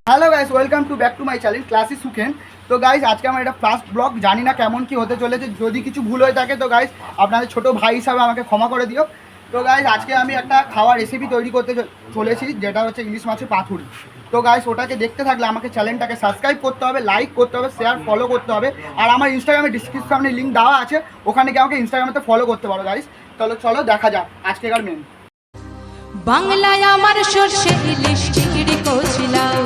Hello guys, welcome to back to my channel classy Sukhen. তো guys, আজকে আমার এটা ফার্স্ট ব্লগ, জানি না কেমন কি হতে চলেছে। যদি কিছু ভুল হয়ে থাকে তো গাইস আপনাদের ছোট ভাই হিসাবে আমাকে ক্ষমা করে দিও। তো গাইস, আজকে আমি একটা খাওয়ার রেসিপি তৈরি করতে চলেছি, যেটা হচ্ছে ইলিশ মাছের পাতুরি। তো গাইস, ওটাকে দেখতে থাকলে আমাকে চ্যানেলটাকে সাবস্ক্রাইব করতে হবে, লাইক করতে হবে, শেয়ার ফলো করতে হবে। আর আমার ইনস্টাগ্রামে ডিসক্রিপশনে লিঙ্ক দেওয়া আছে, ওখানে গিয়ে আমাকে ইনস্টাগ্রামে ফলো করতে পারো গাইস। চলো দেখা যাক আজকেকার মেনু। বাংলায় আমার সর্ষে ইলিশ চিংড়ি কচলাও,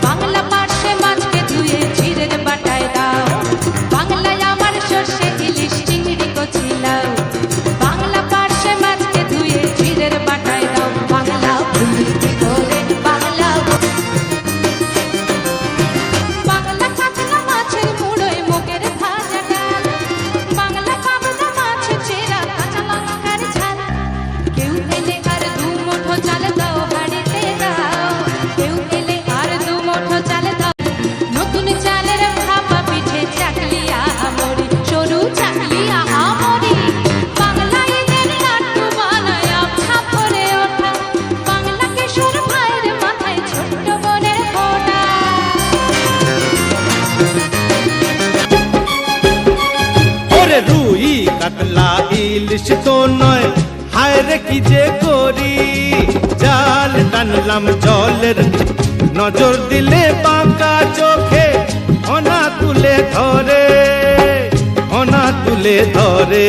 বাংলা পার্শ্বে মাছকে ধুয়ে জিরের বাটায় দাও। বাংলায় আমার সর্ষে ইলিশ চিংড়ি কচলাও, বাংলা পার্শ্বে মাছকে ধুয়ে জিরের বাটায় দাও। বাংলা ভুলি কি করে বাংলা কাতলা মাছের মুড়োয় মুগের ভাজা ডাল, বাংলা পাবদা মাছের চেরা কাঁচা লঙ্কার ঝাল। কেউ এলে আর দু মুঠো চাল দাও হাঁড়িতে দাও, কেউ এলে আর দু মুঠো চাল দাও। নতুন চালের ভাপা পিঠে চাকলিয়া আমরি, সরু চাকলিয়া আমরি। বাংলা ঈদের লাড্ডু বানায় আবছা ভরে ওঠা, বাংলা কিশোর ভাইয়ের মাথায় ছোট্ট বোনের ফোঁটা। ওরে রুই কাতলা ইলিশ তো নয়, হায় রে কি যে করি। জাল টানলাম জলের, নজর দিলে বাঁকা চোখে অনা তুলে ধরে, অনা তুলে ধরে।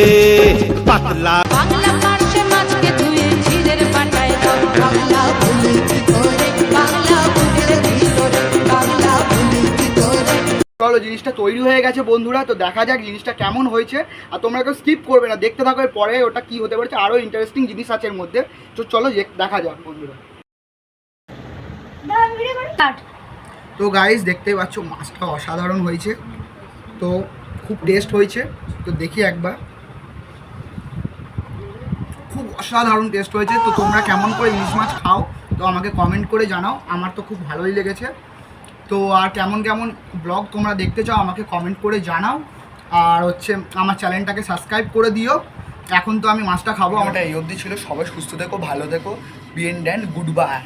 পাতলা বাংলা পার্শ্বে মাছকে ধুয়ে জিরের বাটায় দাও। বাংলা ভুলি কি করে বাংলা বুকের ভিতরে, বাংলা ভুলি কি করে। চলো, জিনিসটা তৈরি হয়ে গেছে বন্ধুরা। তো দেখা যাক জিনিসটা কেমন হয়েছে। আর তোমরা কেউ স্কিপ করবে না, দেখতে থাকো। পরে ওটা কি হতে পারছে, আরও ইন্টারেস্টিং জিনিস আছে এর মধ্যে। তো চলো দেখা যাক বন্ধুরা। তো গাইস, দেখতেই পাচ্ছ মাছটা অসাধারণ হয়েছে, তো খুব টেস্ট হয়েছে। তো দেখি একবার, খুব অসাধারণ টেস্ট হয়েছে। তো তোমরা কেমন করে ইলিশ মাছ খাও তো আমাকে কমেন্ট করে জানাও। আমার তো খুব ভালোই লেগেছে। তো আর কেমন কেমন ব্লগ তোমরা দেখতে চাও আমাকে কমেন্ট করে জানাও। আর হচ্ছে আমার চ্যানেলটাকে সাবস্ক্রাইব করে দিও। এখন তো আমি মাছটা খাবো। আমারটা এই অবধি ছিল। সবাই সুস্থ থেকো, ভালো থেকো। Be and good by.